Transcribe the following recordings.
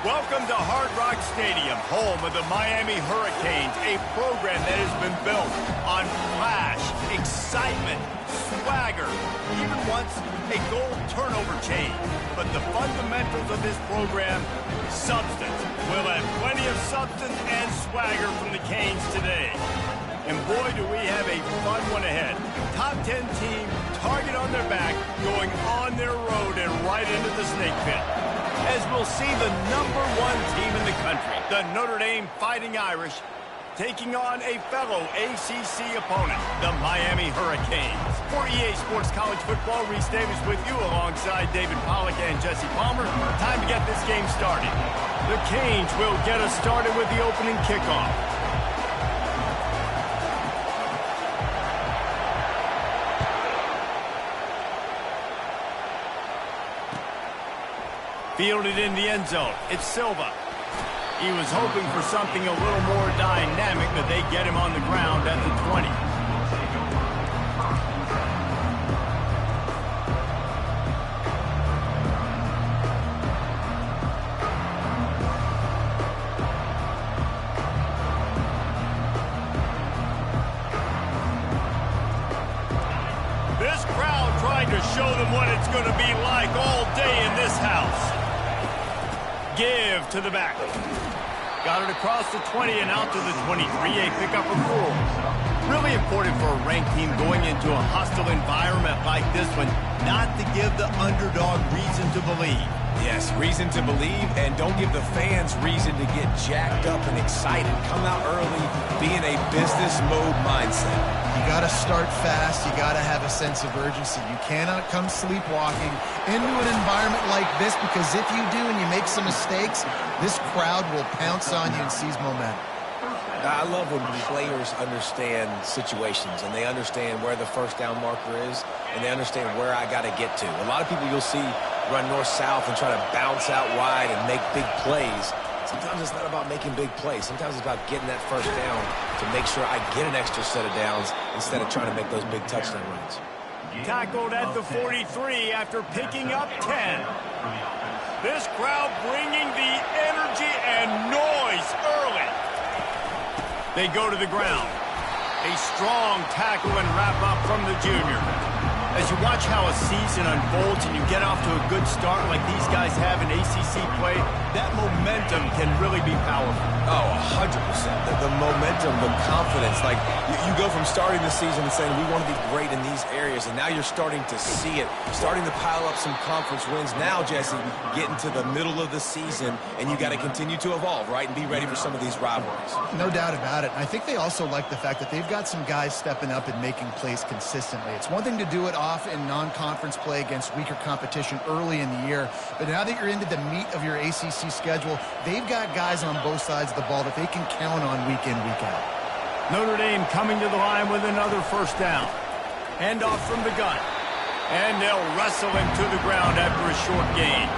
Welcome to Hard Rock Stadium, home of the Miami Hurricanes, a program that has been built on flash, excitement, swagger, even once a goal turnover chain. But the fundamentals of this program, substance. We'll have plenty of substance and swagger from the Canes today. And boy, do we have a fun one ahead. Top 10 team, target on their back, going on their road and right into the snake pit. As we'll see the #1 team in the country, the Notre Dame Fighting Irish, taking on a fellow ACC opponent, the Miami Hurricanes. For EA Sports College Football, Reese Davis with you alongside David Pollack and Jesse Palmer. Time to get this game started. The Canes will get us started with the opening kickoff. Fielded in the end zone. It's Silva. He was hoping for something a little more dynamic, but they get him on the ground at the 20. This crowd trying to show them what it's going to be like all day in this house. Give to the back. Got it across the 20 and out to the 23. A pickup of 4. Really important for a ranked team going into a hostile environment like this one, not to give the underdog reason to believe. Yes, reason to believe, and don't give the fans reason to get jacked up and excited. Come out early, be in a business mode mindset. You got to start fast. You got to have a sense of urgency. You cannot come sleepwalking into an environment like this, because if you do and you make some mistakes, this crowd will pounce on you and seize momentum. I love when players understand situations and they understand where the first down marker is and they understand where I got to get to. A lot of people you'll see run north-south and try to bounce out wide and make big plays. Sometimes it's not about making big plays. Sometimes it's about getting that first down to make sure I get an extra set of downs instead of trying to make those big touchdown runs. Tackled at the 43 after picking up 10. This crowd bringing the energy and noise early. They go to the ground. A strong tackle and wrap up from the junior. As you watch how a season unfolds and you get off to a good start like these guys have in ACC play, that momentum can really be powerful. Oh, 100%. The momentum, the confidence. Like, you go from starting the season and saying, we want to be great in these areas, and now you're starting to see it, starting to pile up some conference wins. Now, Jesse, getting to the middle of the season, and you got to continue to evolve, right, and be ready for some of these rivalries. No doubt about it. I think they also like the fact that they've got some guys stepping up and making plays consistently. It's one thing to do it off in non-conference play against weaker competition early in the year, but now that you're into the meat of your ACC schedule, they've got guys on both sides of the ball that they can count on week in, week out. Notre Dame coming to the line with another first down. Handoff from the gun. And they'll wrestle him to the ground after a short gain.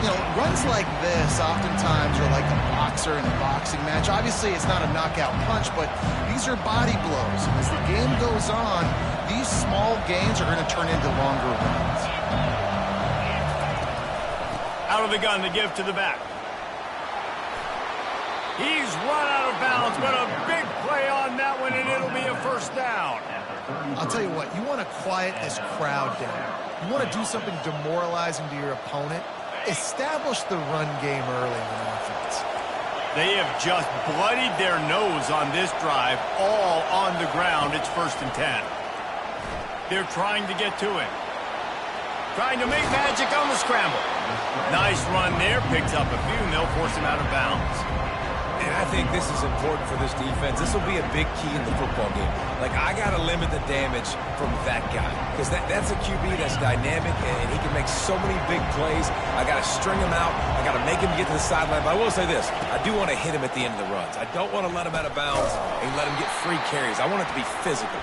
You know, runs like this oftentimes are like a boxer in a boxing match. Obviously, it's not a knockout punch, but these are body blows. And as the game goes on, these small gains are going to turn into longer runs. Out of the gun, the give to the back. He's run out of bounds, but a big play on that one, and it'll be a first down. I'll tell you what, you want to quiet this crowd down. You want to do something demoralizing to your opponent. Establish the run game early in offense. They have just bloodied their nose on this drive, all on the ground. It's 1st and 10. They're trying to get to him. Trying to make magic on the scramble. Nice run there, picks up a few, and they'll force him out of bounds. And I think this is important for this defense. This will be a big key in the football game. Like, I got to limit the damage from that guy, because that's a QB that's dynamic, and he can make so many big plays. I got to string him out. I got to make him get to the sideline. But I will say this. I do want to hit him at the end of the runs. I don't want to let him out of bounds and let him get free carries. I want it to be physical.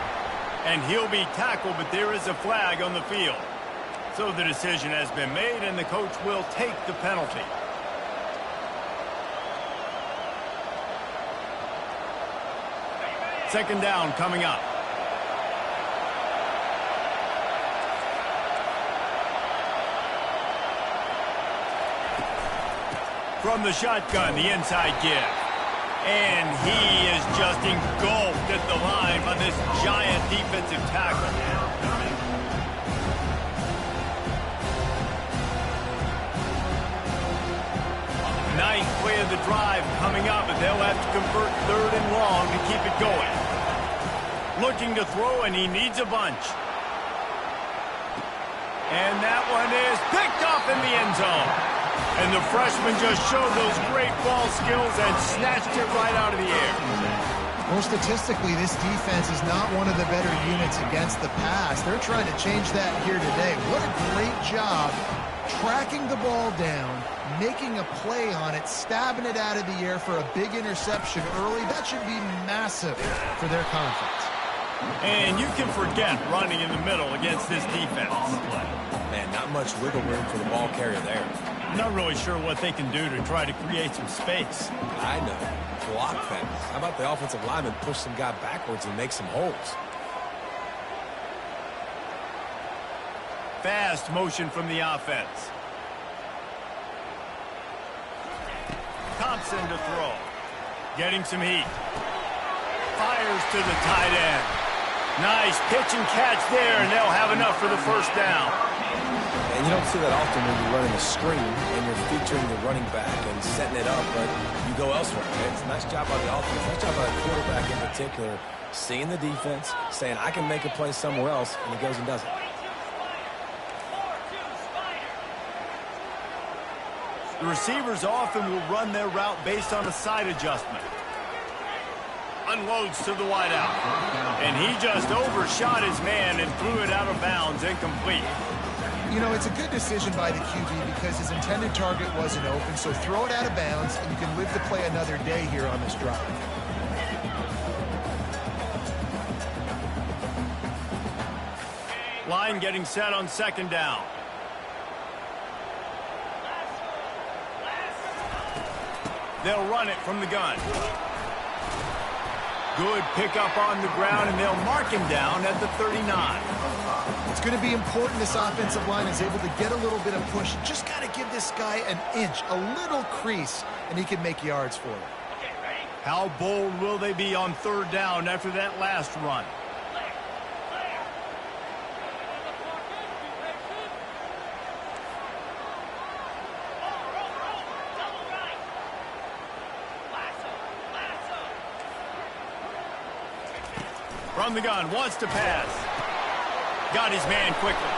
And he'll be tackled, but there is a flag on the field. So the decision has been made, and the coach will take the penalty. Second down coming up. From the shotgun, the inside give. And he is just engulfed at the line by this giant defensive tackle. Ninth play of the drive coming up, and they'll have to convert 3rd and long to keep it going. Looking to throw, and he needs a bunch. And that one is picked off in the end zone. And the freshman just showed those great ball skills and snatched it right out of the air. Well, statistically, this defense is not one of the better units against the pass. They're trying to change that here today. What a great job tracking the ball down, making a play on it, stabbing it out of the air for a big interception early. That should be massive for their conference. And you can forget running in the middle against this defense. Man, not much wiggle room for the ball carrier there. Not really sure what they can do to try to create some space. I know. Block that. How about the offensive lineman push some guy backwards and make some holes? Fast motion from the offense. Thompson to throw. Getting some heat. Fires to the tight end. Nice pitch and catch there, and they'll have enough for the first down. And you don't see that often when you're running a screen and you're featuring the running back and setting it up, but you go elsewhere. It's a nice job by the offense, nice job by the quarterback in particular, seeing the defense, saying, I can make a play somewhere else, and he goes and does it. The receivers often will run their route based on a side adjustment. Unloads to the wideout. And he just overshot his man and threw it out of bounds, incomplete. You know, it's a good decision by the QB because his intended target wasn't open, so throw it out of bounds, and you can live to play another day here on this drive. Line getting set on 2nd down. They'll run it from the gun. Good pickup on the ground, and they'll mark him down at the 39. It's going to be important this offensive line is able to get a little bit of push. Just got to give this guy an inch, a little crease, and he can make yards for it. How bold will they be on 3rd down after that last run? From the gun, wants to pass. Got his man quickly.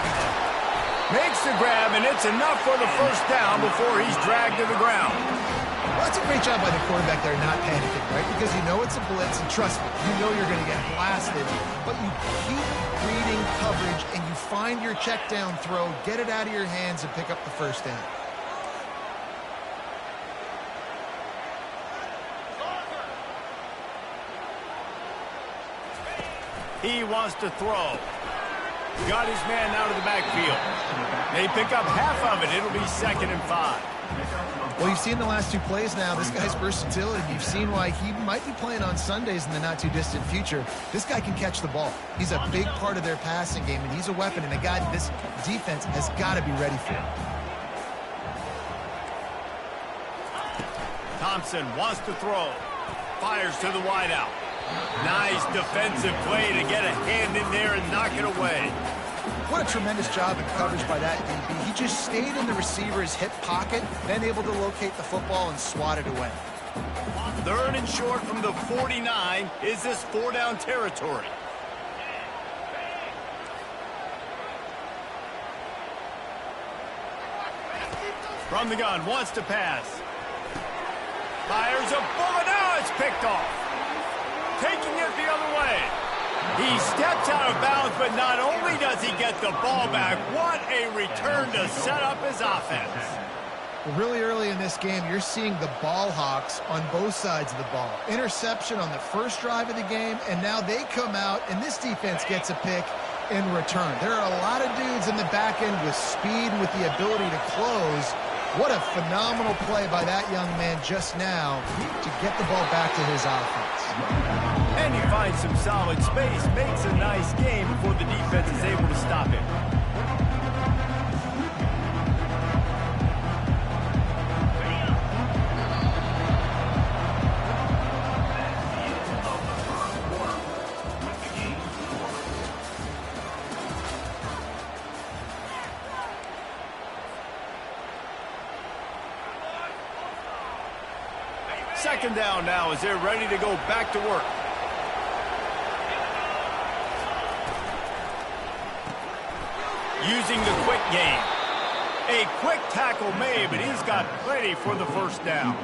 Makes the grab, and it's enough for the first down before he's dragged to the ground. Well, that's a great job by the quarterback there not panicking, right? Because you know it's a blitz, and trust me, you know you're going to get blasted. But you keep reading coverage, and you find your check down throw, get it out of your hands, and pick up the first down. He wants to throw. Got his man out of the backfield. They pick up half of it. It'll be 2nd and 5. Well, you've seen the last 2 plays now. This guy's versatility. You've seen why he might be playing on Sundays in the not-too-distant future. This guy can catch the ball. He's a big part of their passing game, and he's a weapon, and a guy that this defense has got to be ready for. Thompson wants to throw. Fires to the wideout. Nice defensive play to get a hand in there and knock it away. What a tremendous job in coverage by that DB. He just stayed in the receiver's hip pocket, then able to locate the football and swat it away. 3rd and short from the 49. Is this 4-down territory? From the gun, wants to pass. Fires a bullet. Now it's picked off. Taking it the other way. He steps out of bounds, but not only does he get the ball back, what a return to set up his offense. Well, really early in this game, you're seeing the ball hawks on both sides of the ball. Interception on the first drive of the game, and now they come out, and this defense gets a pick in return. There are a lot of dudes in the back end with speed and with the ability to close. What a phenomenal play by that young man just now to get the ball back to his offense. And he finds some solid space, makes a nice game before the defense is able to stop him. Second down now as they're ready to go back to work. Using the quick game. A quick tackle made, but he's got plenty for the first down.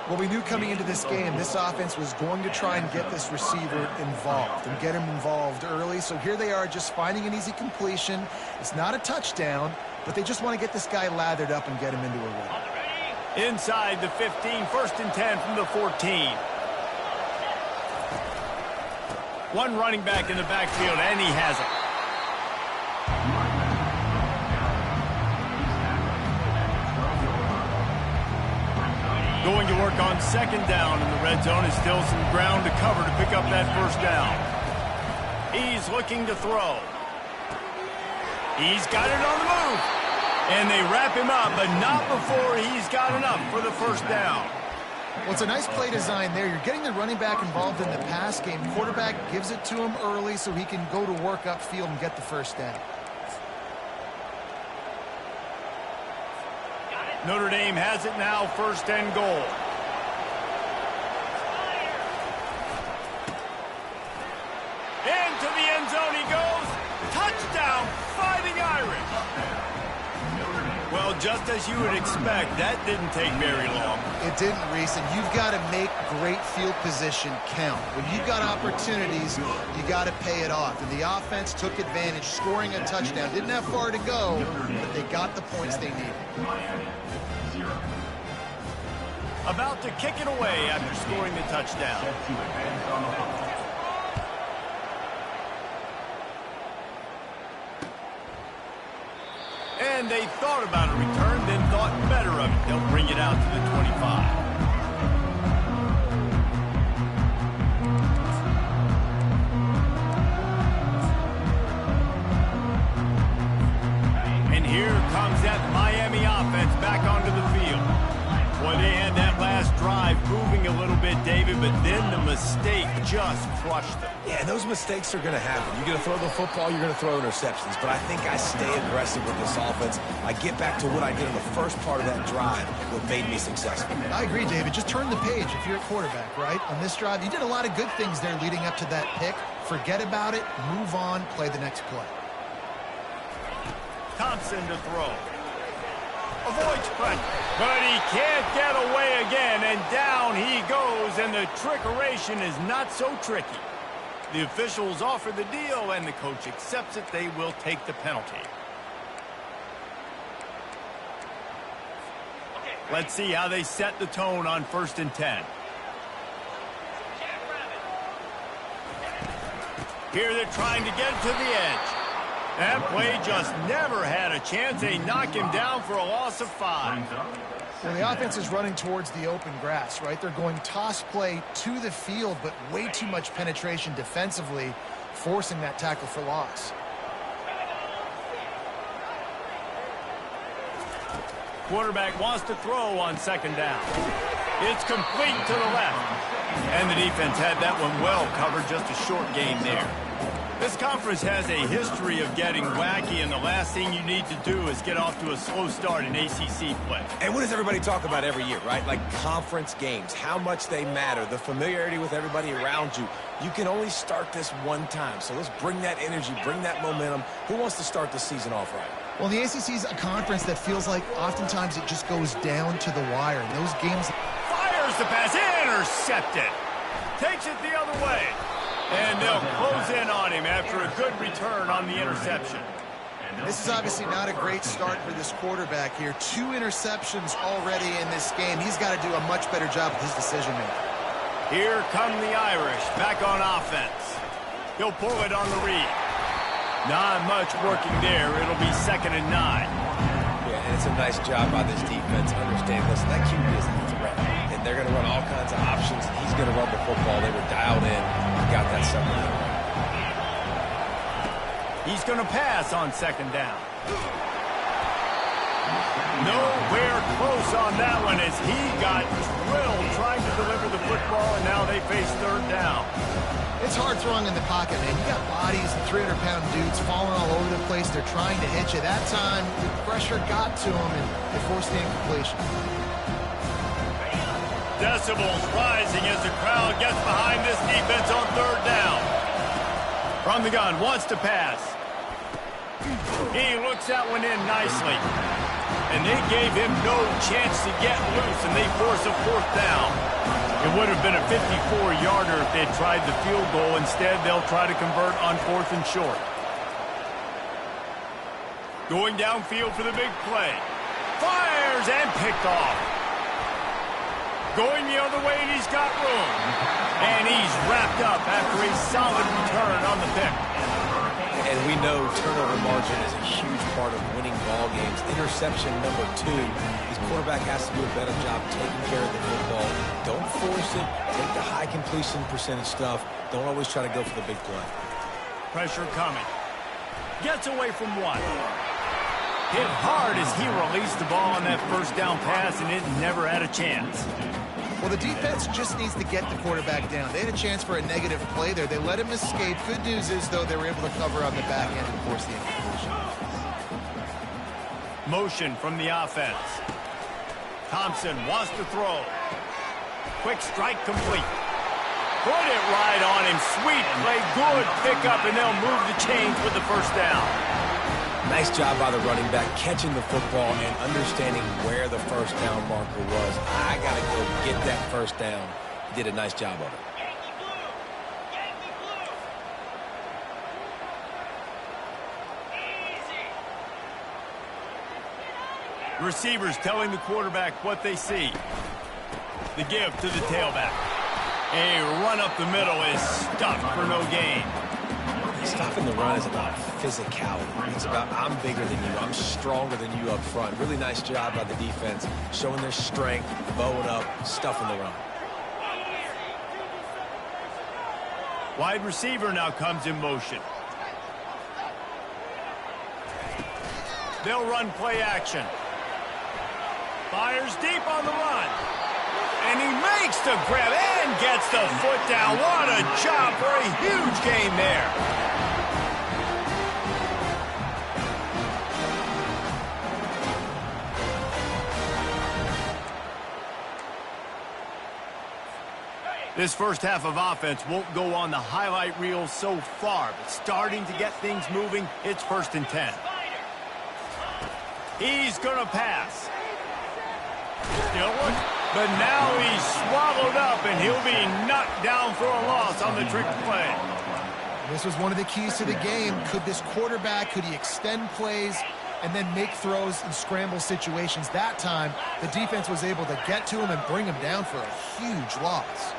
Well, we knew coming into this game, this offense was going to try and get this receiver involved and get him involved early. So here they are just finding an easy completion. It's not a touchdown, but they just want to get this guy lathered up and get him into a rhythm. Inside the 15, first and 10 from the 14. One running back in the backfield, and he has it. Going to work on second down in the red zone. Is still some ground to cover to pick up that first down. He's looking to throw. He's got it on the move. And they wrap him up, but not before he's got enough for the first down. Well, it's a nice play design there. You're getting the running back involved in the pass game. Quarterback gives it to him early so he can go to work upfield and get the first down. Notre Dame has it now, first and goal. Into the end zone he goes. Touchdown, Fighting Irish. Well, just as you would expect, that didn't take very long. It didn't, Reese, and you've got to make great field position count. When you've got opportunities, you got to pay it off. And the offense took advantage, scoring a touchdown. Didn't have far to go, but they got the points they needed. About to kick it away after scoring the touchdown. And they thought about a return, then thought better of it. They'll bring it out to the 25. And here comes that Miami offense back onto the field. Well, they had that last drive moving a little bit, David, but then the mistake just crushed them. Yeah, and those mistakes are going to happen. You're going to throw the football, you're going to throw interceptions. But I think I stay aggressive with this offense. I get back to what I did in the first part of that drive, what made me successful. I agree, David. Just turn the page if you're a quarterback, right? On this drive, you did a lot of good things there leading up to that pick. Forget about it, move on, play the next play. Thompson to throw. Avoids pressure, but he can't get away again, and down he goes, and the trickeration is not so tricky. The officials offer the deal, and the coach accepts it. They will take the penalty. Let's see how they set the tone on first and 10. Here they're trying to get to the edge. That play just never had a chance. They knock him down for a loss of 5. Well, the offense is running towards the open grass, right? They're going toss play to the field, but way too much penetration defensively, forcing that tackle for loss. Quarterback wants to throw on second down. It's complete to the left. And the defense had that one well covered, just a short gain there. This conference has a history of getting wacky, and the last thing you need to do is get off to a slow start in ACC play. And what does everybody talk about every year, right? Like conference games, how much they matter, the familiarity with everybody around you. You can only start this one time, so let's bring that energy, bring that momentum. Who wants to start the season off right? Well, the ACC is a conference that feels like oftentimes it just goes down to the wire. And those games... Fires the pass, intercepted. Takes it the other way. And they'll close in on him after a good return on the interception. This is obviously not a great start for this quarterback here. 2 interceptions already in this game. He's got to do a much better job with his decision-making. Here come the Irish back on offense. He'll pull it on the read. Not much working there. It'll be 2nd and 9. Yeah, and it's a nice job by this defense to understand, listen, that QB is a threat. And they're going to run all kinds of options. He's going to run the football. They were dialed in. Got that second down. He's going to pass on second down. Nowhere close on that one as he got drilled trying to deliver the football, and now they face third down. It's hard throwing in the pocket, man. You got bodies, 300-pound dudes falling all over the place. They're trying to hit you. That time, the pressure got to them, and they forced the incompletion. decibels rising as the crowd gets behind this defense on third down. From the gun, wants to pass. He looks that one in nicely. And they gave him no chance to get loose, and they force a fourth down. It would have been a 54-yarder if they tried the field goal. Instead, they'll try to convert on 4th and short. Going downfield for the big play. Fires and picked off. Going the other way, and he's got room. And he's wrapped up after a solid return on the pick. And we know turnover margin is a huge part of winning ball games. Interception number 2. His quarterback has to do a better job taking care of the football. Don't force it. Take the high completion percentage stuff. Don't always try to go for the big play. Pressure coming. Gets away from one. Hit hard as he released the ball on that first down pass, and it never had a chance. Well, the defense just needs to get the quarterback down. They had a chance for a negative play there. They let him escape. Good news is, though, they were able to cover on the back end and force the incompletion. Motion from the offense. Thompson wants to throw. Quick strike complete. Put it right on him. Sweet play. Good pickup, and they'll move the chains with the first down. Nice job by the running back catching the football and understanding where the first down marker was. I got to go get that first down. He did a nice job of it. Receivers telling the quarterback what they see. The give to the tailback. A run up the middle is stuffed for no gain. Stopping the run is about physicality. It's about I'm bigger than you. I'm stronger than you up front. Really nice job by the defense, showing their strength, bowing up, stuffing the run. Wide receiver now comes in motion. They'll run play action. Fires deep on the run. And he makes the grab and gets the foot down. What a job for a huge gain there. This first half of offense won't go on the highlight reel so far, but starting to get things moving, it's 1st and 10. He's going to pass. Still one, but now he's swallowed up, and he'll be knocked down for a loss on the trick play. This was one of the keys to the game. Could this quarterback, could he extend plays and then make throws in scramble situations? That time, the defense was able to get to him and bring him down for a huge loss.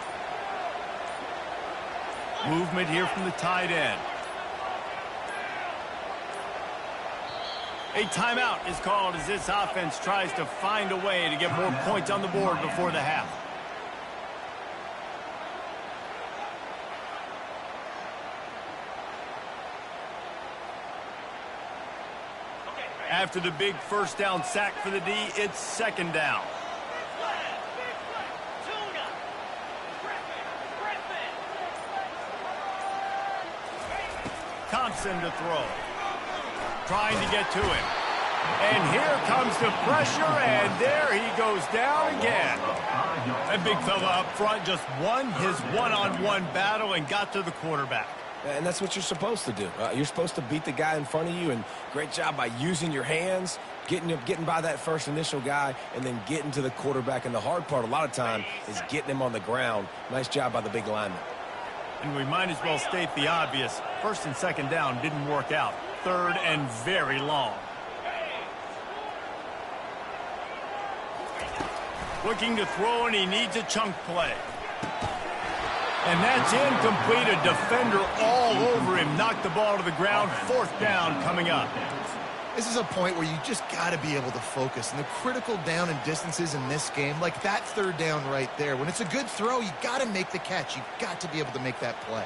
Movement here from the tight end. A timeout is called as this offense tries to find a way to get more points on the board before the half. After the big first down sack for the D, it's 2nd down. Thompson to throw. Trying to get to him. And here comes the pressure, and there he goes down again. That big fella up front just won his one-on-one battle and got to the quarterback. And that's what you're supposed to do. You're supposed to beat the guy in front of you, and great job by using your hands, getting by that first initial guy, and then getting to the quarterback. And the hard part a lot of time is getting him on the ground. Nice job by the big lineman. And we might as well state the obvious. 1st and 2nd down didn't work out. 3rd and very long. Looking to throw, and he needs a chunk play. And that's incomplete. A defender all over him. Knocked the ball to the ground. 4th down coming up. This is a point where you just got to be able to focus. And the critical down and distances in this game, like that 3rd down right there, when it's a good throw, you got to make the catch. You've got to be able to make that play.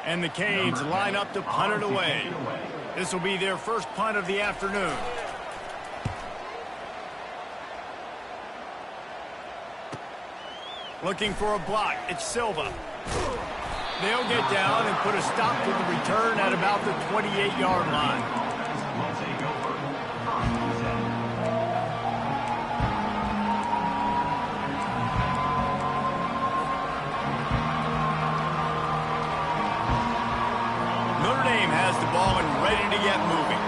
And the Canes line up to punt it away. This will be their first punt of the afternoon. Looking for a block. It's Silva. They'll get down and put a stop to the return at about the 28-yard line. has the ball and ready to get moving.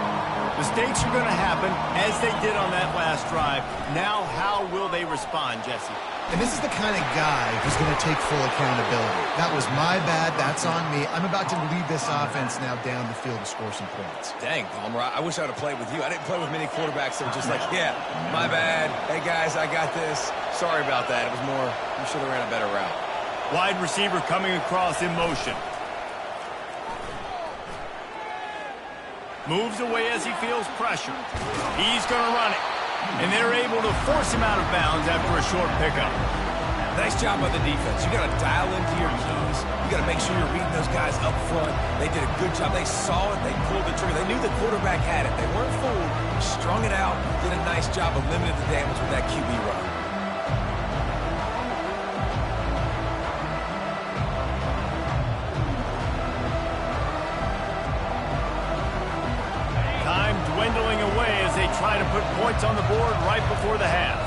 Mistakes are going to happen, as they did on that last drive. Now, how will they respond, Jesse? And this is the kind of guy who's going to take full accountability. That was my bad. That's on me. I'm about to lead this offense now down the field to score some points. Dang, Palmer, I wish I would have played with you. I didn't play with many quarterbacks that were just like, yeah, my bad. Hey, guys, I got this. Sorry about that. It was more, you should have ran a better route. Wide receiver coming across in motion. Moves away as he feels pressure. He's going to run it. And they're able to force him out of bounds after a short pickup. Nice job by the defense. You got to dial into your keys. You got to make sure you're reading those guys up front. They did a good job. They saw it. They pulled the trigger. They knew the quarterback had it. They weren't fooled. Strung it out. Did a nice job of limiting the damage with that QB run. Dwindling away as they try to put points on the board right before the half.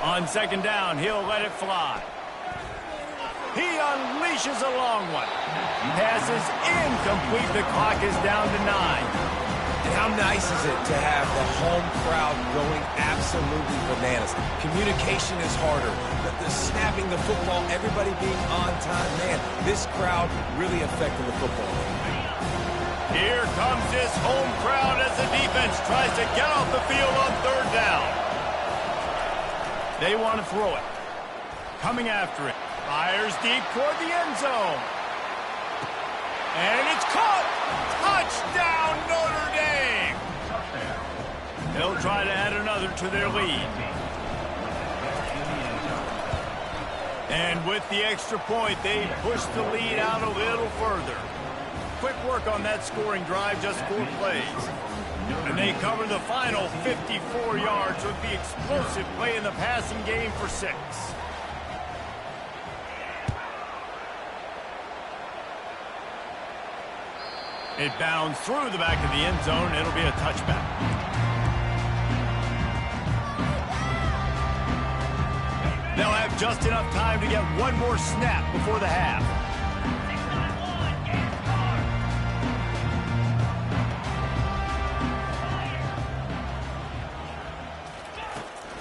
On second down, he'll let it fly. He unleashes a long one. Pass is incomplete. The clock is down to 9. And how nice is it to have the home crowd going absolutely bananas? Communication is harder. The snapping the football, everybody being on time. Man, this crowd really affected the football game. Here comes this home crowd as the defense tries to get off the field on third down. They want to throw it. Coming after it. Fires deep toward the end zone. And it's caught. Touchdown, Notre Dame. They'll try to add another to their lead. And with the extra point, they push the lead out a little further. Quick work on that scoring drive, just 4 plays. And they cover the final 54 yards with the explosive play in the passing game for 6. It bounds through the back of the end zone. It'll be a touchback. They'll have just enough time to get one more snap before the half.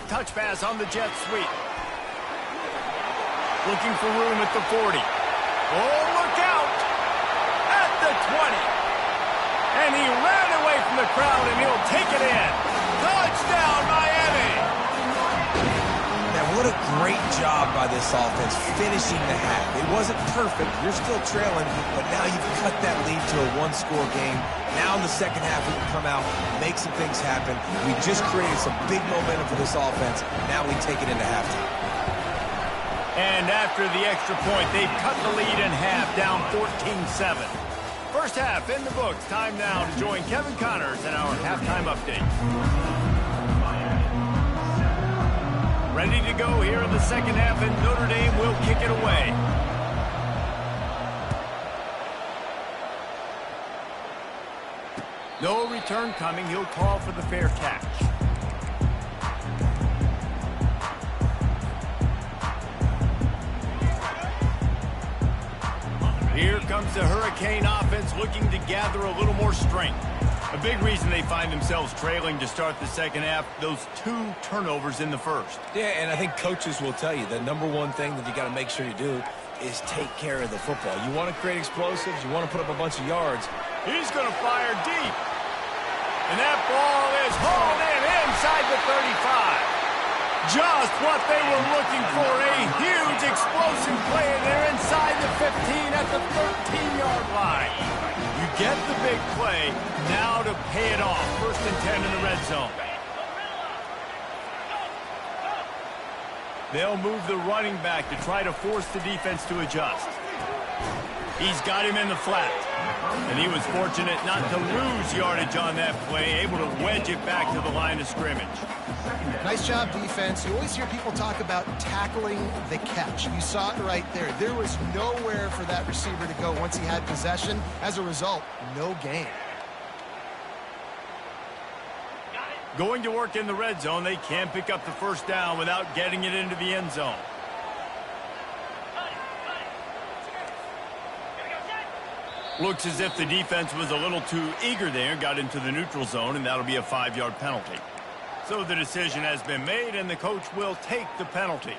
Touch pass on the jet sweep. Looking for room at the 40. Oh, look out! At the 20. And he ran away from the crowd, and he'll take it in. Touchdown, Miami! Now, what a great job by this offense finishing the half. It wasn't perfect. You're still trailing, but now you've cut that lead to a one-score game. Now in the second half, we can come out, make some things happen. We just created some big momentum for this offense. Now we take it into halftime. And after the extra point, they've cut the lead in half, down 14-7. First half in the books. Time now to join Kevin Connors in our halftime update. Ready to go here in the second half, and Notre Dame will kick it away. No return coming. He'll call for the fair catch. Here comes the Hurricane offense looking to gather a little more strength. A big reason they find themselves trailing to start the second half, those 2 turnovers in the first. Yeah, and I think coaches will tell you the number one thing that you got to make sure you do is take care of the football. You want to create explosives, you want to put up a bunch of yards. He's going to fire deep. And that ball is hauled in inside the 35. Just what they were looking for, a huge explosive play, and they're inside the 15 at the 13-yard line. You get the big play, now to pay it off. 1st and 10 in the red zone. They'll move the running back to try to force the defense to adjust. He's got him in the flat. And he was fortunate not to lose yardage on that play, able to wedge it back to the line of scrimmage. Nice job, defense. You always hear people talk about tackling the catch. You saw it right there. There was nowhere for that receiver to go once he had possession. As a result, no gain. Going to work in the red zone, they can't pick up the first down without getting it into the end zone. Looks as if the defense was a little too eager there, got into the neutral zone, and that'll be a 5-yard penalty. So the decision has been made, and the coach will take the penalty.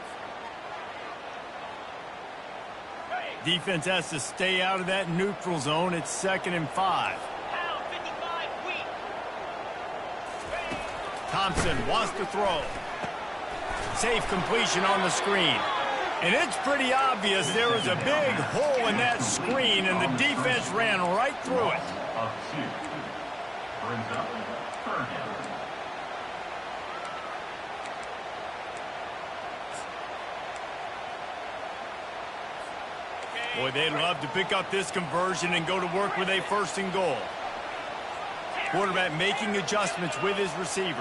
Defense has to stay out of that neutral zone. It's 2nd and 5. Thompson wants to throw. Safe completion on the screen. And it's pretty obvious there was a big hole in that screen, and the defense ran right through it. Boy, they'd love to pick up this conversion and go to work with a 1st and goal. Quarterback making adjustments with his receivers.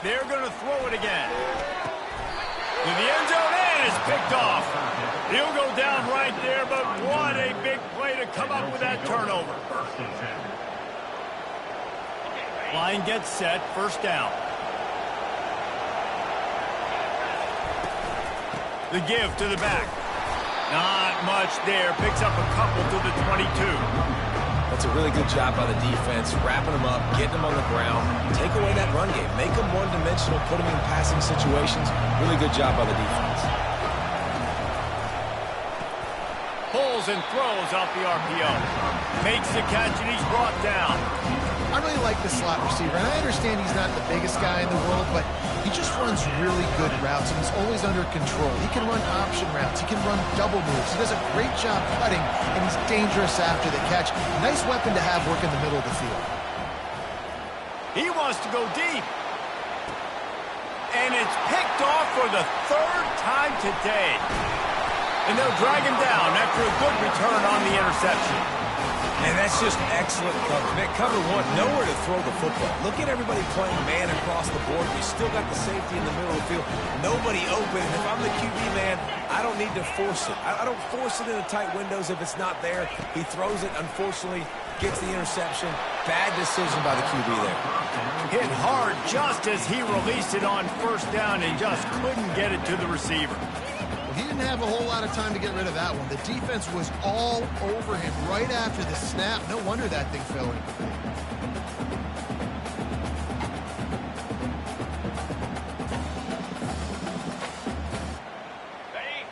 They're going to throw it again. To the end zone, and it's picked off. He'll go down right there, but what a big play to come up with that turnover. Line gets set, 1st down. The give to the back. Not much there. Picks up a couple to the 22. That's a really good job by the defense, wrapping them up, getting them on the ground, take away that run game, make them one-dimensional, put them in passing situations. Really good job by the defense. Pulls and throws off the RPO. Makes the catch, and he's brought down. I really like the slot receiver, and I understand he's not the biggest guy in the world, but he just runs really good routes, and he's always under control. He can run option routes. He can run double moves. He does a great job cutting, and he's dangerous after the catch. Nice weapon to have work in the middle of the field. He wants to go deep. And it's picked off for the 3rd time today. And they'll drag him down after a good return on the interception. And that's just excellent cover. That cover 1, nowhere to throw the football. Look at everybody playing man across the board. You still got the safety in the middle of the field. Nobody open. And if I'm the QB, man, I don't need to force it. I don't force it into tight windows if it's not there. He throws it, unfortunately, gets the interception. Bad decision by the QB there. Hit hard just as he released it on 1st down and just couldn't get it to the receiver. He didn't have a whole lot of time to get rid of that one. The defense was all over him right after the snap. No wonder that thing fell incomplete.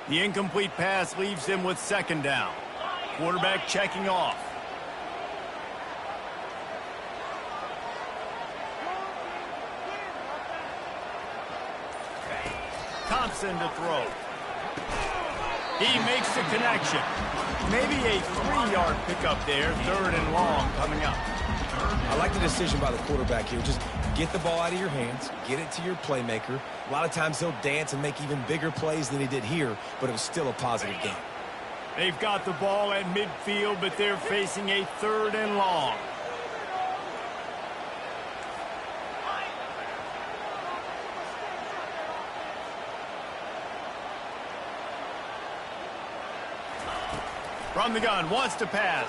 The incomplete pass leaves him with 2nd down. Quarterback checking off. Thompson to throw. He makes the connection. Maybe a 3-yard pickup there. 3rd and long coming up. I like the decision by the quarterback here. Just get the ball out of your hands, get it to your playmaker. A lot of times he'll dance and make even bigger plays than he did here, but it was still a positive game. They've got the ball at midfield, but they're facing a 3rd and long. From the gun, wants to pass.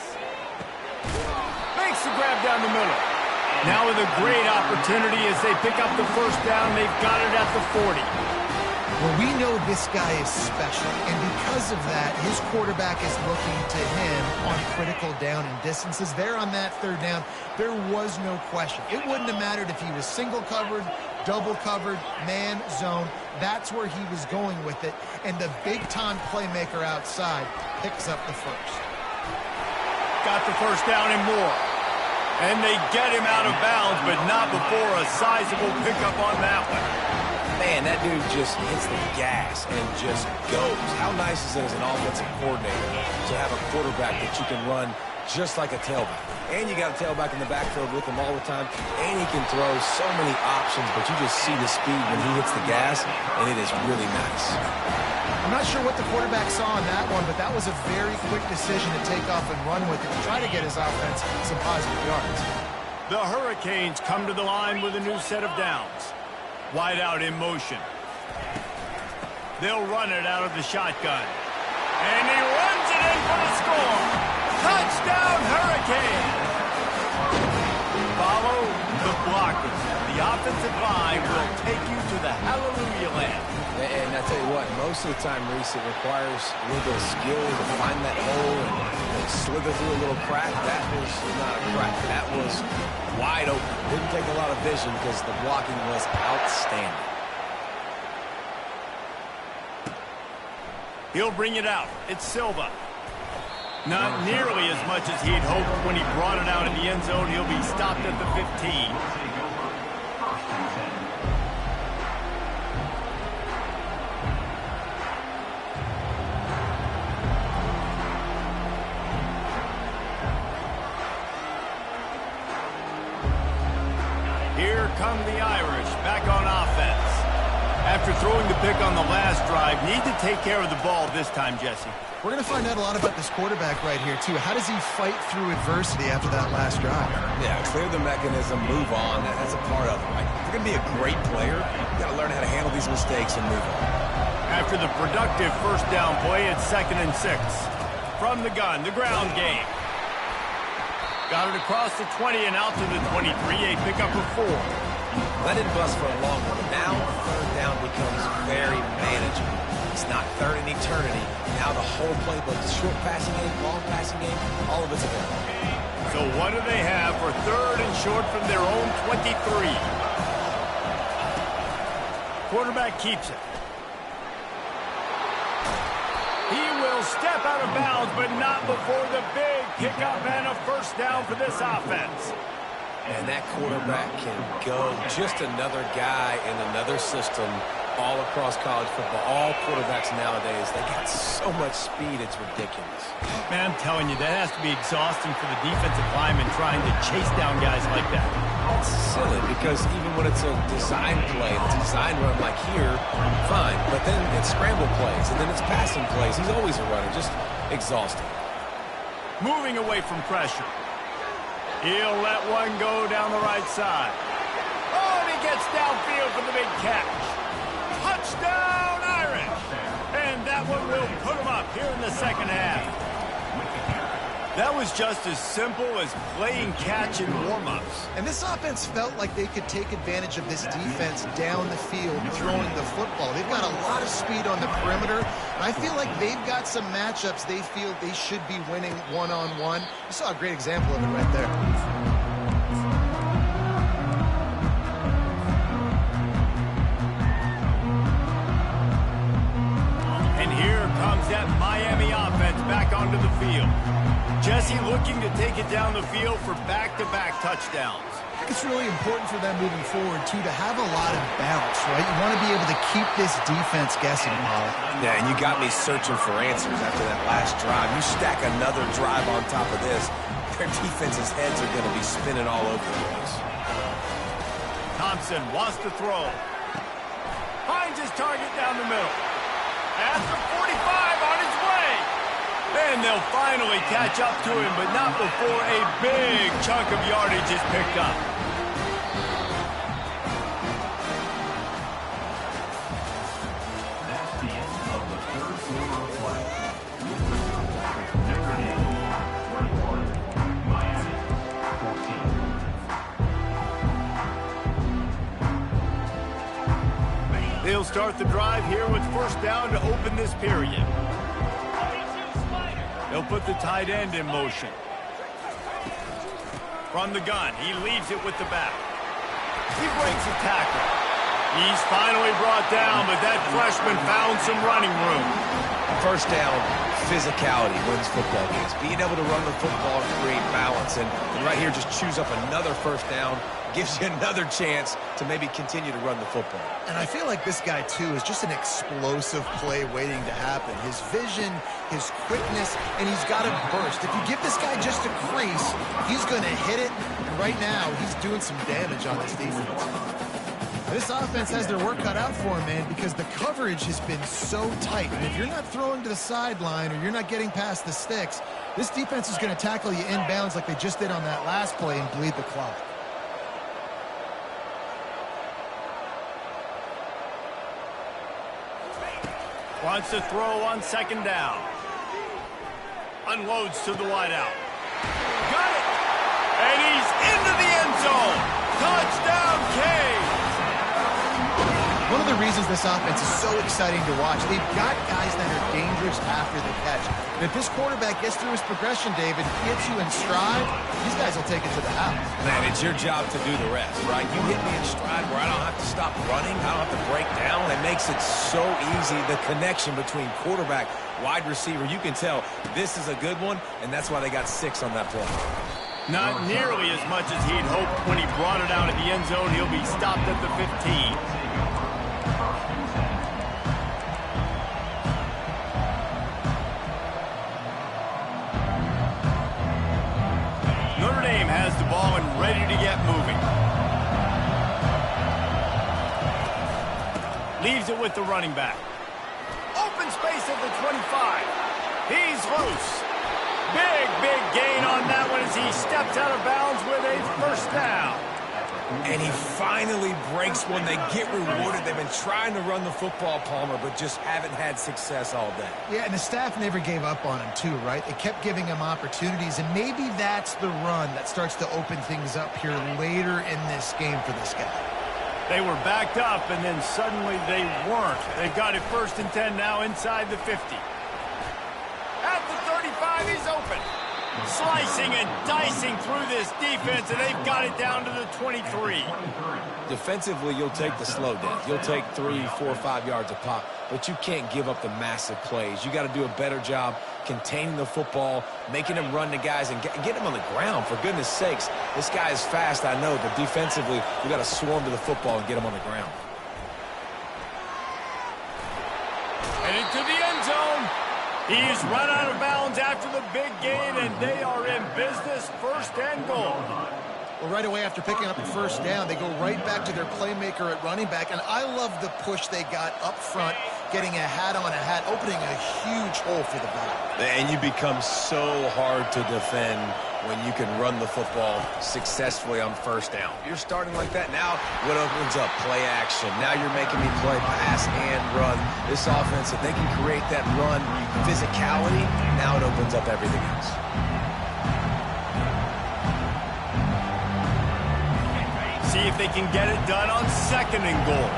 Makes the grab down the middle. Now with a great opportunity as they pick up the 1st down. They've got it at the 40. Well, we know this guy is special, and because of that, his quarterback is looking to him on critical down and distances. There on that 3rd down, there was no question. It wouldn't have mattered if he was single covered, double covered, man, zone. That's where he was going with it, and the big-time playmaker outside picks up the 1st. Got the 1st down and more. And they get him out of bounds, but not before a sizable pickup on that one. Man, that dude just hits the gas and just goes. How nice is it as an offensive coordinator to have a quarterback that you can run just like a tailback? And you got a tailback in the backfield with him all the time, and he can throw so many options, but you just see the speed when he hits the gas, and it is really nice. I'm not sure what the quarterback saw on that one, but that was a very quick decision to take off and run with it to try to get his offense some positive yards. The Hurricanes come to the line with a new set of downs. Wide out in motion. They'll run it out of the shotgun. And he runs it in for the score. Touchdown, Hurricane! Follow the blockers. The offensive line will take you to the hallelujah land. And I tell you what, most of the time, Reese, it requires a little bit of skill to find that hole and slither through a little crack. That was not a crack. That was wide open. Didn't take a lot of vision because the blocking was outstanding. He'll bring it out. It's Silva. Not nearly as much as he'd hoped when he brought it out in the end zone. He'll be stopped at the 15. Here come the Irish back on offense. After throwing the pick on the last drive, need to take care of the ball this time, Jesse. We're going to find out a lot about this quarterback right here, too. How does he fight through adversity after that last drive? Yeah, clear the mechanism, move on. That's a part of it, right? If you're going to be a great player, you got to learn how to handle these mistakes and move on. After the productive first down play, it's 2nd and 6. From the gun, the ground game. Got it across the 20 and out to the 23, a pickup of 4. That didn't bust for a long one, but now third down becomes very manageable. It's not third in eternity. Now the whole playbook, short passing game, long passing game, all of it's available. So what do they have for 3rd and short from their own 23? Quarterback keeps it. He will step out of bounds, but not before the big pickup and a first down for this offense. And that quarterback can go. Just another guy in another system all across college football. All quarterbacks nowadays, they got so much speed, it's ridiculous. Man, I'm telling you, that has to be exhausting for the defensive lineman trying to chase down guys like that. It's silly because even when it's a design play, a design run like here, fine. But then it's scramble plays, and then it's passing plays. He's always a runner, just exhausting. Moving away from pressure. He'll let one go down the right side. Oh, and he gets downfield for the big catch. Touchdown, Irish! And that one will put him up here in the second half. That was just as simple as playing catch in warm-ups. And this offense felt like they could take advantage of this defense down the field throwing the football. They've got a lot of speed on the perimeter. And I feel like they've got some matchups they feel they should be winning one-on-one. You saw a great example of it right there. And here comes that Miami offense back onto the field. Jesse looking to take it down the field for back-to-back touchdowns. I think it's really important for them moving forward, too, to have a lot of bounce, right? You want to be able to keep this defense guessing, Molly. Yeah, and you got me searching for answers after that last drive. You stack another drive on top of this, their defense's heads are going to be spinning all over the place. Thompson wants to throw. Finds his target down the middle. At the 45 on his way. And they'll finally catch up to him, but not before a big chunk of yardage is picked up. That's the end of the third quarter of play. Notre Dame 21, Miami 14. They'll start the drive here with first down to open this period. They'll put the tight end in motion. From the gun, he leaves it with the back. He breaks a tackle. He's finally brought down, but that freshman found some running room. First down, physicality wins football games. Being able to run the football and create balance. And right here, just choose up another first down, gives you another chance to maybe continue to run the football. And I feel like this guy, too, is just an explosive play waiting to happen. His vision, his quickness, and he's got a burst. If you give this guy just a crease, he's going to hit it. And right now, he's doing some damage on this defense. This offense has their work cut out for him, man, because the coverage has been so tight. And if you're not throwing to the sideline or you're not getting past the sticks, this defense is going to tackle you inbounds like they just did on that last play and bleed the clock. Wants to throw on second down. Unloads to the wideout. Got it! And he's into the end zone. Touchdown, Canes! One of the reasons this offense is so exciting to watch, they've got guys that are dangerous after the catch. And if this quarterback gets through his progression, David, gets you in stride, these guys will take it to the house. Man, it's your job to do the rest, right? You hit me in stride where I don't have to stop running. I don't have to break down. It makes it so easy, the connection between quarterback, wide receiver. You can tell this is a good one, and that's why they got 6 on that play. Not nearly as much as he'd hoped when he brought it out of the end zone. He'll be stopped at the 15. Notre Dame has the ball and ready to get moving. Leaves it with the running back. Open space at the 25. He's loose. Big gain on that one as he steps out of bounds with a first down. And he finally breaks one. They get rewarded. They've been trying to run the football, Palmer, but just haven't had success all day. Yeah, and the staff never gave up on him, too, right? They kept giving him opportunities, and maybe that's the run that starts to open things up here later in this game for this guy. They were backed up, and then suddenly they weren't. They've got it 1st and 10 now inside the 50. At the 35, he's open. Slicing and dicing through this defense, and they've got it down to the 23. Defensively, you'll take the slow down. You'll take 3, 4, 5 yards a pop, but you can't give up the massive plays. You got to do a better job containing the football, making them run to guys, and get them on the ground, for goodness sakes. This guy is fast, I know, but defensively, you got to swarm to the football and get him on the ground. And into the end zone. He's run out of bounds after the big gain, and they are in business, 1st and goal. Well, right away after picking up the first down, they go right back to their playmaker at running back. And I love the push they got up front, getting a hat on a hat, opening a huge hole for the back. And you become so hard to defend when you can run the football successfully on 1st down. You're starting like that. Now, what opens up? Play action. Now you're making me play pass and run. This offense, if they can create that run physicality, now it opens up everything else. See if they can get it done on 2nd and goal.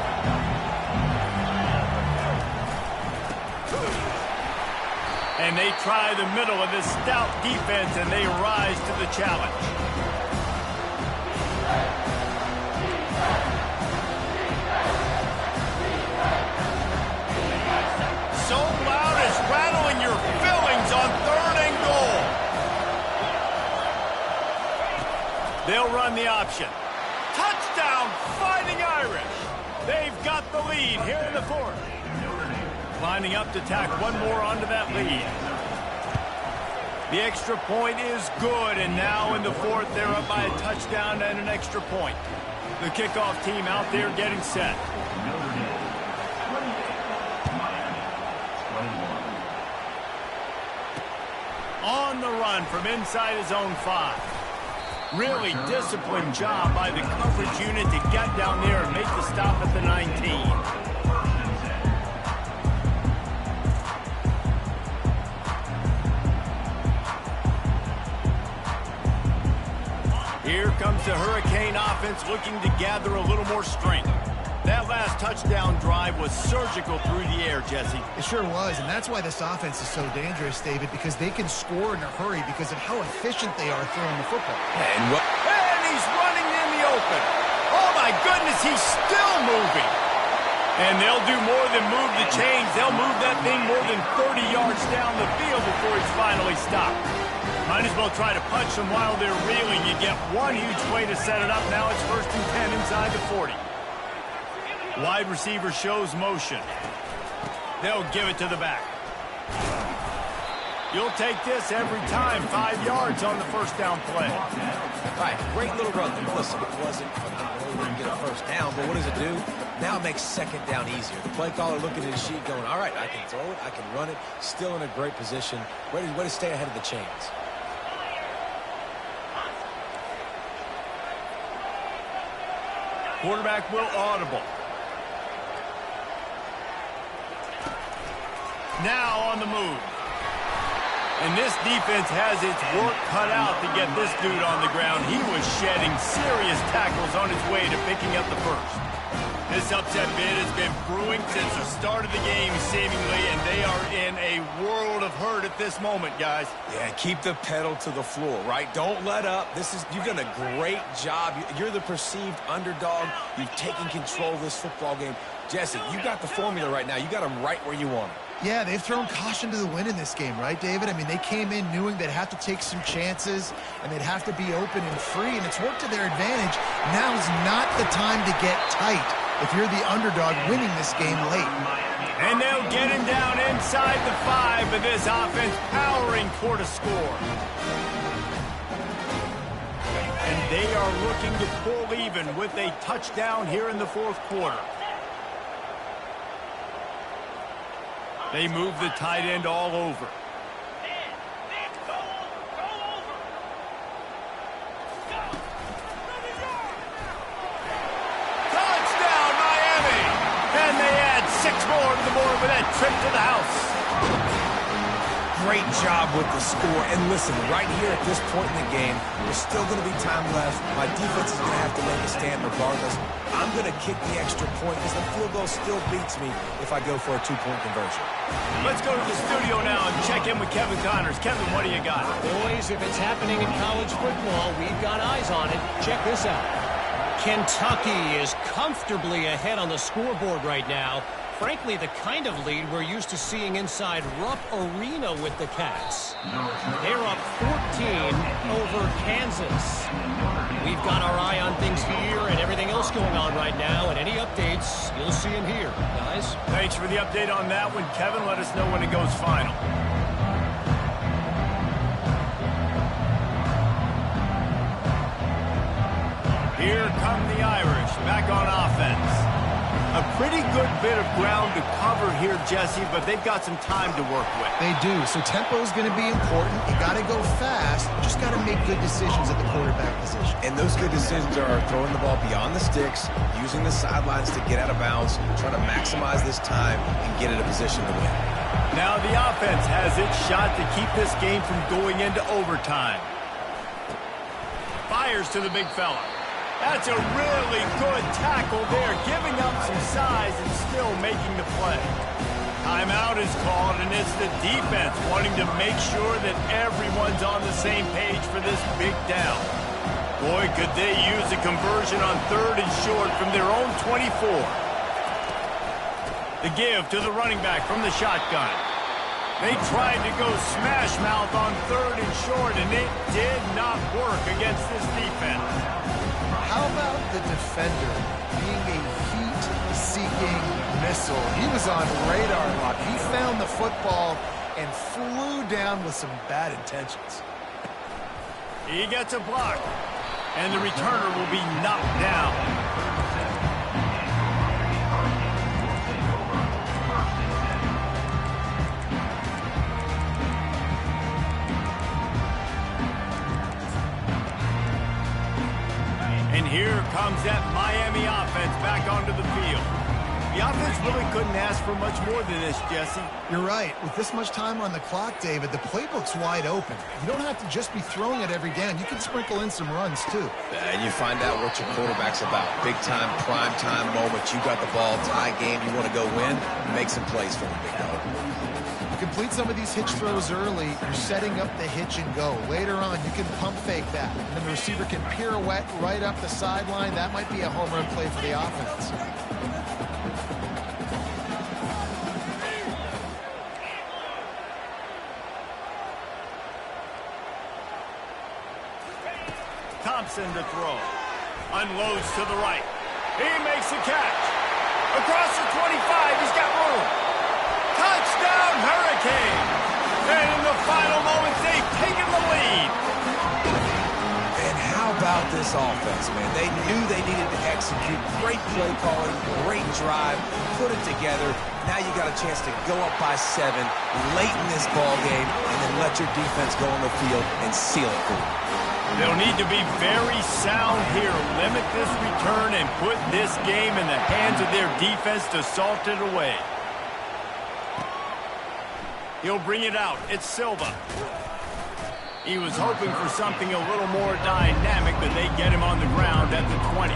And they try the middle of this stout defense, and they rise to the challenge. So loud it's rattling your fillings on 3rd and goal. They'll run the option. Touchdown, Fighting Irish. They've got the lead here in the 4th. Lining up to tack one more onto that lead. The extra point is good, and now in the 4th, they're up by a touchdown and an extra point. The kickoff team out there getting set. On the run from inside his own 5. Really disciplined job by the coverage unit to get down there and make the stop at the 19. Here comes the Hurricane offense looking to gather a little more strength. That last touchdown drive was surgical through the air, Jesse. It sure was, and that's why this offense is so dangerous, David, because they can score in a hurry because of how efficient they are throwing the football. And he's running in the open. Oh, my goodness, he's still moving. And they'll do more than move the chains. They'll move that thing more than 30 yards down the field before he's finally stopped. Might as well try to punch them while they're reeling. You get one huge play to set it up. Now it's 1st and 10 inside the 40. Wide receiver shows motion. They'll give it to the back. You'll take this every time. 5 yards on the 1st down play. All right, great little run. Listen, it wasn't phenomenal to get a 1st down, but what does it do? Now it makes 2nd down easier. The play caller looking at his sheet going, all right, I can throw it, I can run it, still in a great position, ready to stay ahead of the chains. Quarterback will audible. Now on the move. And this defense has its work cut out to get this dude on the ground. He was shedding serious tackles on his way to picking up the first. This upset bid has been brewing since the start of the game, seemingly, and they are in a world of hurt at this moment, guys. Yeah, keep the pedal to the floor, right? Don't let up. You've done a great job. You're the perceived underdog. You've taken control of this football game. Jesse, you got the formula right now. You got them right where you want them. Yeah, they've thrown caution to the wind in this game, right, David? I mean, they came in knowing they'd have to take some chances and they'd have to be open and free, and it's worked to their advantage. Now's not the time to get tight if you're the underdog winning this game late. And they'll get him down inside the 5, but this offense powering toward a score. And they are looking to pull even with a touchdown here in the fourth quarter. They move the tight end all over. Touchdown, Miami! And they add 6 more to the board with that trip to the house. Great job with the score. And listen, right here at this point in the game, there's still going to be time left. My defense is going to have to make a stand regardless. I'm going to kick the extra point because the field goal still beats me if I go for a 2-point conversion. Let's go to the studio now and check in with Kevin Connors. Kevin, what do you got? Boys, if it's happening in college football, we've got eyes on it. Check this out. Kentucky is comfortably ahead on the scoreboard right now. Frankly, the kind of lead we're used to seeing inside Rupp Arena with the Cats. They're up 14 over Kansas. We've got our eye on things here and everything else going on right now, and any updates, you'll see them here, guys. Thanks for the update on that one, Kevin. Let us know when it goes final. Here come the Irish, back on offense. A pretty good bit of ground to cover here, Jesse, but they've got some time to work with. They do, so tempo is going to be important. You got to go fast. You just got to make good decisions at the quarterback position. And those good decisions are throwing the ball beyond the sticks, using the sidelines to get out of bounds, trying to maximize this time and get in a position to win. Now the offense has its shot to keep this game from going into overtime. Fires to the big fella. That's a really good tackle there, giving up some size and still making the play. Timeout is called, and it's the defense wanting to make sure that everyone's on the same page for this big down. Boy, could they use a conversion on 3rd and short from their own 24. The give to the running back from the shotgun. They tried to go smash mouth on 3rd and short, and it did not work against this defense. How about the defender being a heat-seeking missile? He was on radar lock. He found the football and flew down with some bad intentions. He gets a block, and the returner will be knocked down. And here comes that Miami offense back onto the field. The offense really couldn't ask for much more than this, Jesse. You're right. With this much time on the clock, David, the playbook's wide open. You don't have to just be throwing it every down. You can sprinkle in some runs, too. And you find out what your quarterback's about. Big-time, prime-time moment. You got the ball, tie game, you want to go win, make some plays for the big dog. Complete some of these hitch throws early, you're setting up the hitch and go. Later on, you can pump fake that. And then the receiver can pirouette right up the sideline. That might be a home run play for the offense. Thompson to throw. Unloads to the right. He makes the catch. Across the 25, he's got room. Touchdown, Hurricane! And in the final moments, they've taken the lead. And how about this offense, man? They knew they needed to execute. Great play calling, great drive, put it together. Now you got a chance to go up by 7 late in this ball game and then let your defense go on the field and seal it for you. They'll need to be very sound here. Limit this return and put this game in the hands of their defense to salt it away. He'll bring it out. It's Silva. He was hoping for something a little more dynamic, but they get him on the ground at the 20.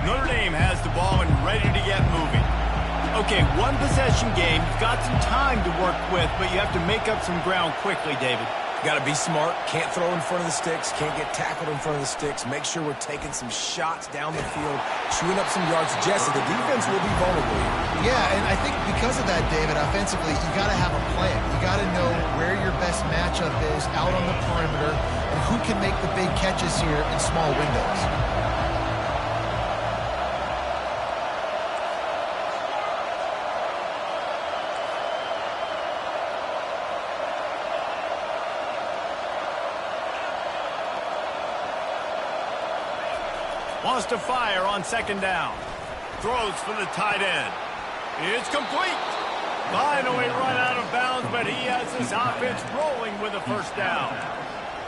Notre Dame has the ball and ready to get moving. Okay, one possession game. You've got some time to work with, but you have to make up some ground quickly, David. Got to be smart. Can't throw in front of the sticks. Can't get tackled in front of the sticks. Make sure we're taking some shots down the field, chewing up some yards. Jesse, the defense will be vulnerable here. Yeah, and I think because of that, David, offensively, you got to have a plan. You got to know where your best matchup is out on the perimeter and who can make the big catches here in small windows. Wants to fire on second down. Throws for the tight end. It's complete. Finally run out of bounds, but he has his offense rolling with a first down.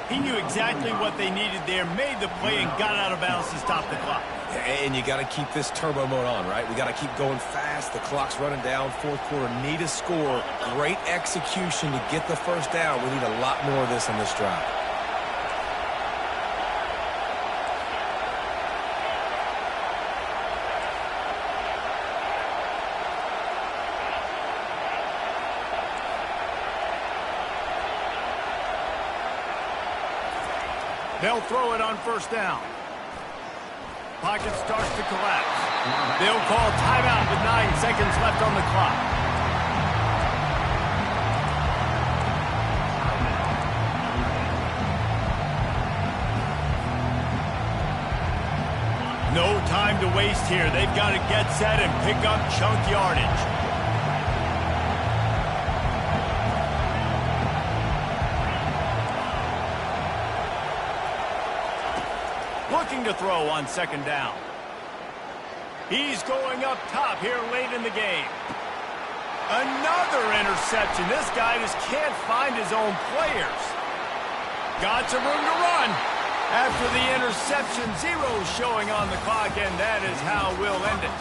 He knew exactly what they needed there, made the play, and got out of bounds to stop the clock. And you got to keep this turbo mode on, right? We got to keep going fast. The clock's running down. Fourth quarter, need a score. Great execution to get the first down. We need a lot more of this on this drive. They'll throw it on first down. Pocket starts to collapse. They'll call timeout with 9 seconds left on the clock. No time to waste here. They've got to get set and pick up chunk yardage. Looking to throw on second down. He's going up top here late in the game. Another interception. This guy just can't find his own players. Got some room to run. After the interception, 0 showing on the clock, and that is how we'll end it.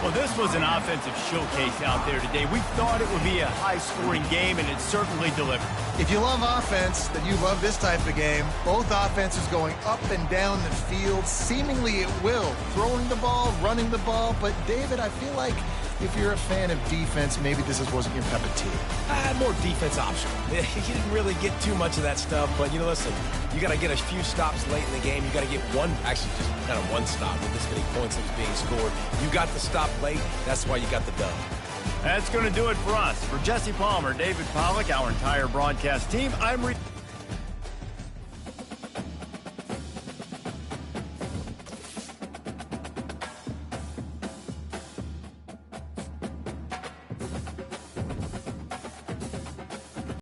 Well, this was an offensive showcase out there today. We thought it would be a high-scoring game, and it certainly delivered. If you love offense, then you love this type of game. Both offenses going up and down the field, seemingly at will. Throwing the ball, running the ball. But, David, I feel like if you're a fan of defense, maybe this wasn't your cup of tea. More defense optional. He didn't really get too much of that stuff, but, listen, you got to get a few stops late in the game. You got to get just kind of one stop with this many points that was being scored. You got the stop late. That's why you got the dub. That's going to do it for us. For Jesse Palmer, David Pollack, our entire broadcast team, I'm